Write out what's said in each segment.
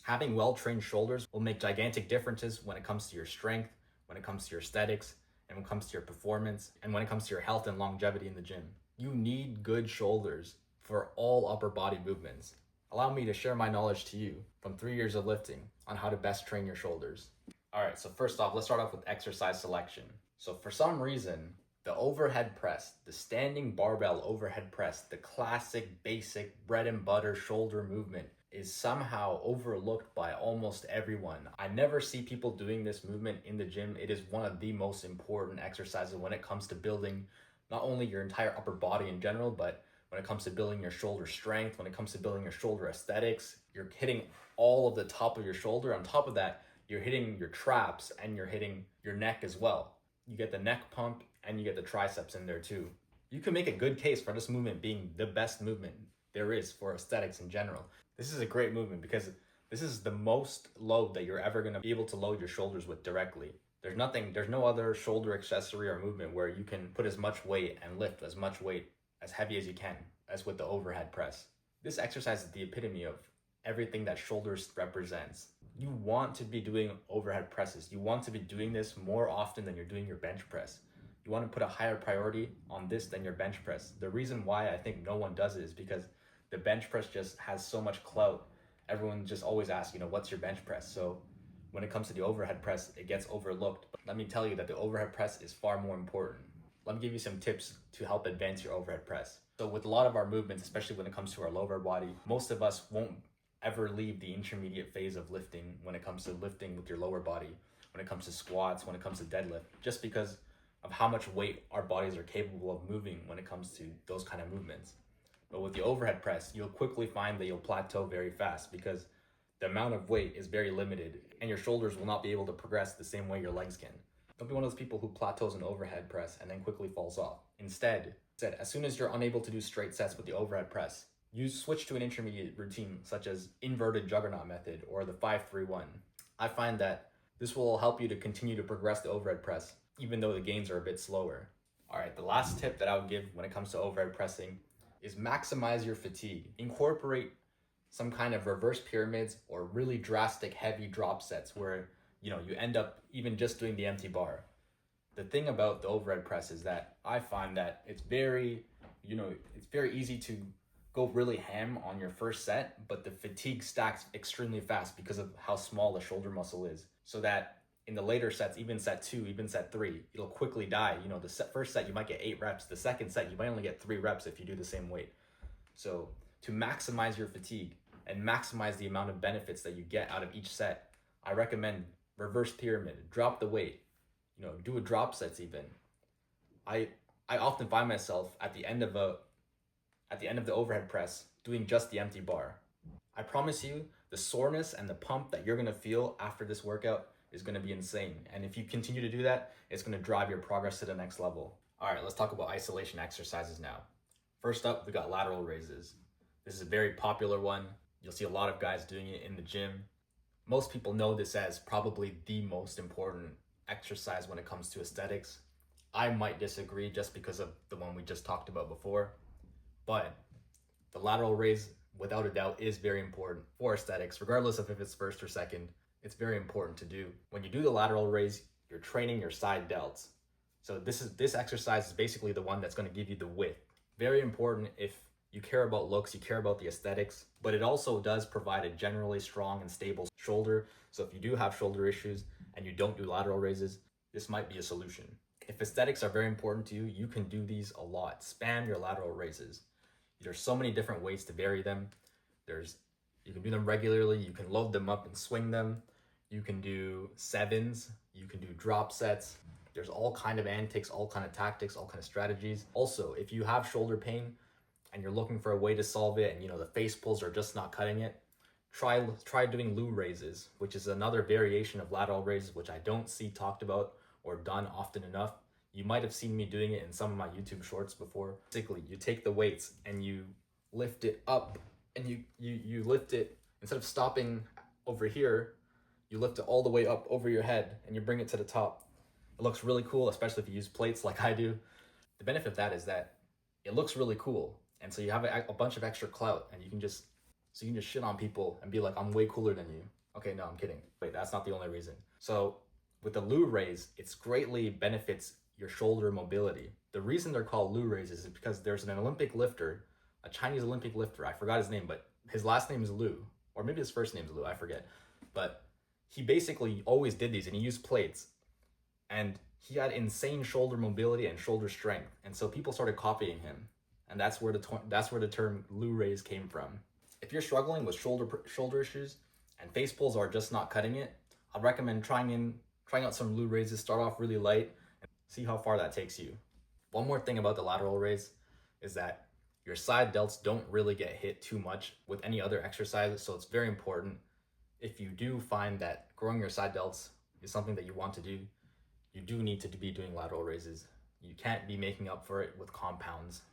Having well-trained shoulders will make gigantic differences when it comes to your strength, when it comes to your aesthetics, and when it comes to your performance, and when it comes to your health and longevity in the gym. You need good shoulders for all upper body movements. Allow me to share my knowledge to you from 3 years of lifting on how to best train your shoulders. All right, so first off, let's start off with exercise selection. So for some reason, the overhead press, the standing barbell overhead press, the classic, basic, bread and butter shoulder movement is somehow overlooked by almost everyone. I never see people doing this movement in the gym. It is one of the most important exercises when it comes to building not only your entire upper body in general, but when it comes to building your shoulder strength, when it comes to building your shoulder aesthetics. You're hitting all of the top of your shoulder. On top of that, you're hitting your traps and you're hitting your neck as well. You get the neck pump and you get the triceps in there too. You can make a good case for this movement being the best movement there is for aesthetics in general. This is a great movement because this is the most load that you're ever going to be able to load your shoulders with directly. There's no other shoulder accessory or movement where you can put as much weight and lift as much weight as heavy as you can as with the overhead press. This exercise is the epitome of everything that shoulders represents. You want to be doing overhead presses. You want to be doing this more often than you're doing your bench press. You want to put a higher priority on this than your bench press. The reason why I think no one does it is because the bench press just has so much clout. Everyone just always asks, what's your bench press? So when it comes to the overhead press, it gets overlooked. But let me tell you that the overhead press is far more important. Let me give you some tips to help advance your overhead press. So with a lot of our movements, especially when it comes to our lower body, most of us won't ever leave the intermediate phase of lifting when it comes to lifting with your lower body, when it comes to squats, when it comes to deadlift, just because of how much weight our bodies are capable of moving when it comes to those kind of movements. But with the overhead press, you'll quickly find that you'll plateau very fast because the amount of weight is very limited and your shoulders will not be able to progress the same way your legs can. Don't be one of those people who plateaus an overhead press and then quickly falls off. Instead, as soon as you're unable to do straight sets with the overhead press, you switch to an intermediate routine such as inverted juggernaut method or the 5-3-1. I find that this will help you to continue to progress the overhead press even though the gains are a bit slower. All right, the last tip that I would give when it comes to overhead pressing is maximize your fatigue. Incorporate some kind of reverse pyramids or really drastic heavy drop sets where you end up even just doing the empty bar. The thing about the overhead press is that I find that it's very easy to go really ham on your first set, but the fatigue stacks extremely fast because of how small the shoulder muscle is. So that in the later sets, even set 2, even set 3, it'll quickly die. The first set you might get 8 reps. The second set you might only get 3 reps if you do the same weight. So to maximize your fatigue and maximize the amount of benefits that you get out of each set, I recommend reverse pyramid, drop the weight, do a drop sets even. I often find myself at the end of the overhead press doing just the empty bar. I promise you, the soreness and the pump that you're gonna feel after this workout is gonna be insane. And if you continue to do that, it's gonna drive your progress to the next level. All right, let's talk about isolation exercises now. First up, we got lateral raises. This is a very popular one. You'll see a lot of guys doing it in the gym. Most people know this as probably the most important exercise when it comes to aesthetics. I might disagree just because of the one we just talked about before, but the lateral raise, without a doubt, is very important for aesthetics, regardless of if it's first or second. It's very important to do. When you do the lateral raise, you're training your side delts. So this exercise is basically the one that's going to give you the width. Very important if you care about looks, you care about the aesthetics, but it also does provide a generally strong and stable shoulder. So if you do have shoulder issues and you don't do lateral raises, this might be a solution. If aesthetics are very important to you, you can do these a lot. Spam your lateral raises. There's so many different ways to vary them. You can do them regularly, you can load them up and swing them. You can do 7s, you can do drop sets. There's all kind of antics, all kind of tactics, all kind of strategies. Also, if you have shoulder pain and you're looking for a way to solve it and the face pulls are just not cutting it, try doing Lou raises, which is another variation of lateral raises, which I don't see talked about or done often enough. You might have seen me doing it in some of my YouTube shorts before. Basically, you take the weights and you lift it up and you lift it, instead of stopping over here, you lift it all the way up over your head and you bring it to the top. It looks really cool, especially if you use plates like I do. The benefit of that is that it looks really cool. And so you have a bunch of extra clout and you can just So you can just shit on people and be like, I'm way cooler than you. Okay, no, I'm kidding. Wait, that's not the only reason. So with the Lu raise, it's greatly benefits your shoulder mobility. The reason they're called Lu raises is because there's an Olympic lifter, a Chinese Olympic lifter. I forgot his name, but his last name is Lu, or maybe his first name is Lu. I forget. But he basically always did these, and he used plates, and he had insane shoulder mobility and shoulder strength, and so people started copying him, and that's where the term Lu raise came from. If you're struggling with shoulder issues and face pulls are just not cutting it, I'd recommend trying out some Lu raises. Start off really light and see how far that takes you. One more thing about the lateral raise is that your side delts don't really get hit too much with any other exercises, so it's very important. If you do find that growing your side delts is something that you want to do, you do need to be doing lateral raises. You can't be making up for it with compounds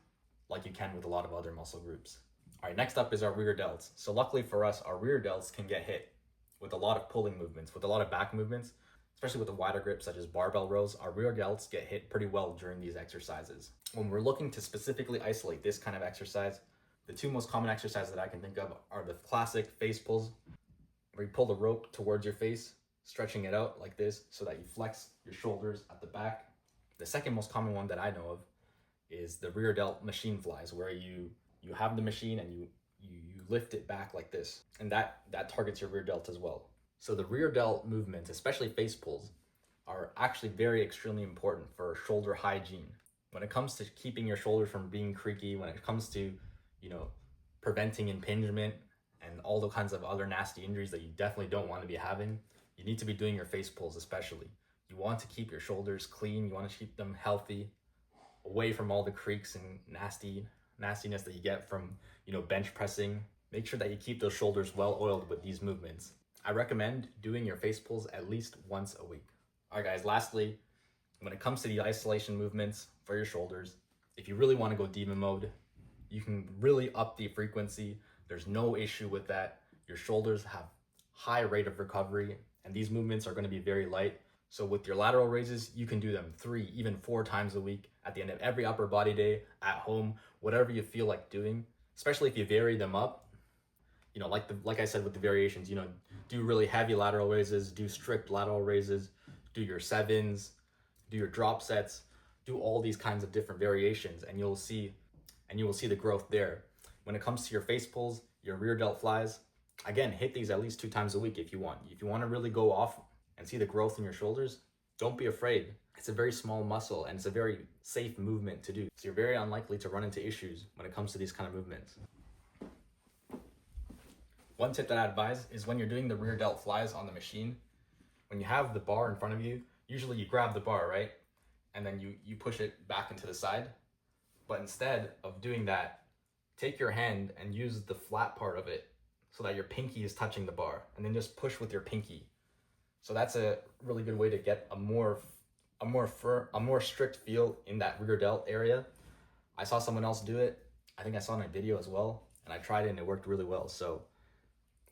like you can with a lot of other muscle groups. All right, next up is our rear delts. So luckily for us, our rear delts can get hit with a lot of pulling movements, with a lot of back movements, especially with the wider grip such as barbell rows. Our rear delts get hit pretty well during these exercises. When we're looking to specifically isolate this kind of exercise, the two most common exercises that I can think of are the classic face pulls, where you pull the rope towards your face, stretching it out like this so that you flex your shoulders at the back. The second most common one that I know of is the rear delt machine flies, where you have the machine and you lift it back like this, and that targets your rear delt as well. So the rear delt movements, especially face pulls, are actually very extremely important for shoulder hygiene. When it comes to keeping your shoulders from being creaky, when it comes to, preventing impingement and all the kinds of other nasty injuries that you definitely don't want to be having, you need to be doing your face pulls especially. You want to keep your shoulders clean, you want to keep them healthy, away from all the creaks and nastiness that you get from, bench pressing. Make sure that you keep those shoulders well oiled with these movements. I recommend doing your face pulls at least once a week. All right, guys, lastly, when it comes to the isolation movements for your shoulders, if you really want to go demon mode, you can really up the frequency. There's no issue with that. Your shoulders have high rate of recovery, and these movements are going to be very light. So with your lateral raises, you can do them 3, even 4 times a week at the end of every upper body day, at home, whatever you feel like doing, especially if you vary them up. Like I said with the variations, do really heavy lateral raises, do strict lateral raises, do your 7s, do your drop sets, do all these kinds of different variations, and you will see the growth there. When it comes to your face pulls, your rear delt flies, again, hit these at least 2 times a week if you want. If you want to really go off and see the growth in your shoulders, don't be afraid. It's a very small muscle and it's a very safe movement to do. So you're very unlikely to run into issues when it comes to these kind of movements. One tip that I advise is when you're doing the rear delt flies on the machine, when you have the bar in front of you, usually you grab the bar, right? And then you push it back into the side. But instead of doing that, take your hand and use the flat part of it so that your pinky is touching the bar, and then just push with your pinky. So that's a really good way to get a more strict feel in that rear delt area. I saw someone else do it. I think I saw it in a video as well, and I tried it and it worked really well. So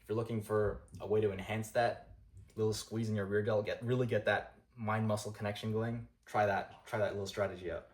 if you're looking for a way to enhance that little squeeze in your rear delt, get that mind muscle connection going, try that little strategy out.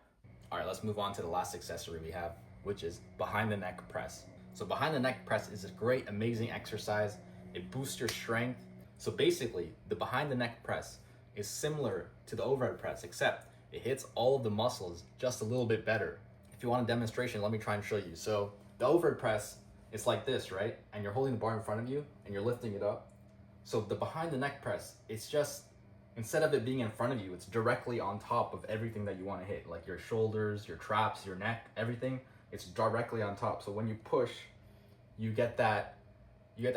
All right, let's move on to the last accessory we have, which is behind the neck press. So behind the neck press is a great, amazing exercise. It boosts your strength. So basically, the behind the neck press is similar to the overhead press, except it hits all of the muscles just a little bit better. If you want a demonstration, let me try and show you. So the overhead press, it's like this, right? And you're holding the bar in front of you and you're lifting it up. So the behind the neck press, it's just, instead of it being in front of you, it's directly on top of everything that you want to hit, like your shoulders, your traps, your neck, everything. It's directly on top. So when you push, you get that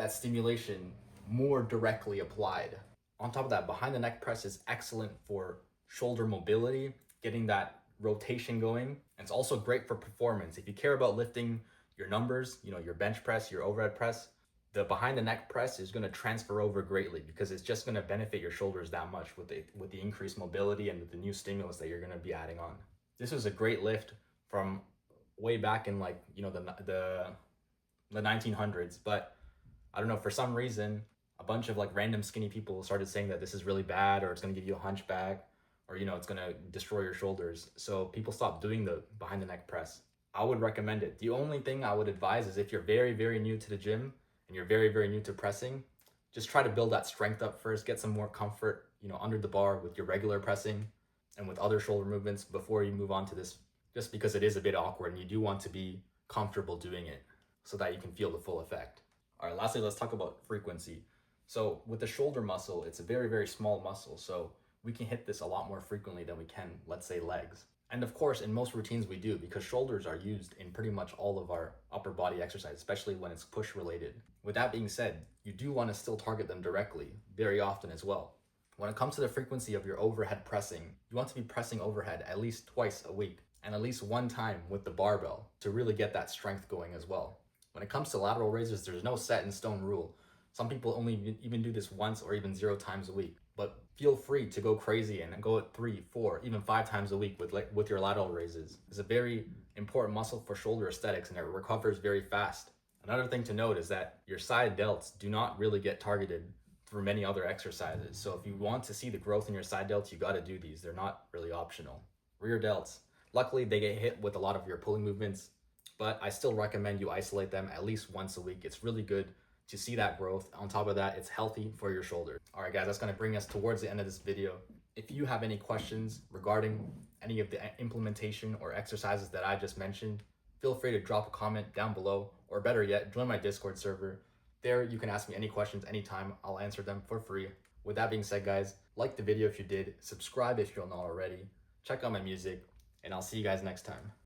stimulation more directly applied. On top of that, behind the neck press is excellent for shoulder mobility, getting that rotation going. And it's also great for performance. If you care about lifting your numbers, your bench press, your overhead press, the behind the neck press is going to transfer over greatly because it's just going to benefit your shoulders that much with the increased mobility and with the new stimulus that you're going to be adding on. This was a great lift from way back in the 1900s, but I don't know, for some reason a bunch of random skinny people started saying that this is really bad, or it's going to give you a hunchback, or it's going to destroy your shoulders. So people stopped doing the behind the neck press. I would recommend it. The only thing I would advise is if you're very, very new to the gym, and you're very, very new to pressing, just try to build that strength up first, get some more comfort, under the bar with your regular pressing and with other shoulder movements before you move on to this, just because it is a bit awkward and you do want to be comfortable doing it so that you can feel the full effect. All right, lastly, let's talk about frequency. So with the shoulder muscle, it's a very, very small muscle. So we can hit this a lot more frequently than we can, let's say, legs. And of course, in most routines we do, because shoulders are used in pretty much all of our upper body exercise, especially when it's push related. With that being said, you do want to still target them directly very often as well. When it comes to the frequency of your overhead pressing, you want to be pressing overhead at least twice a week and at least one time with the barbell to really get that strength going as well. When it comes to lateral raises, there's no set in stone rule. Some people only even do this once or even 0 times a week, but feel free to go crazy and go at 3, 4, even 5 times a week with your lateral raises. It's a very important muscle for shoulder aesthetics and it recovers very fast. Another thing to note is that your side delts do not really get targeted through many other exercises. So if you want to see the growth in your side delts, you got to do these. They're not really optional. Rear delts. Luckily, they get hit with a lot of your pulling movements, but I still recommend you isolate them at least once a week. It's really good to see that growth. On top of that, it's healthy for your shoulder. All right, guys, that's going to bring us towards the end of this video. If you have any questions regarding any of the implementation or exercises that I just mentioned, feel free to drop a comment down below, or better yet, join my Discord server. There, you can ask me any questions anytime. I'll answer them for free. With that being said, guys, like the video if you did, subscribe if you're not already, check out my music, and I'll see you guys next time.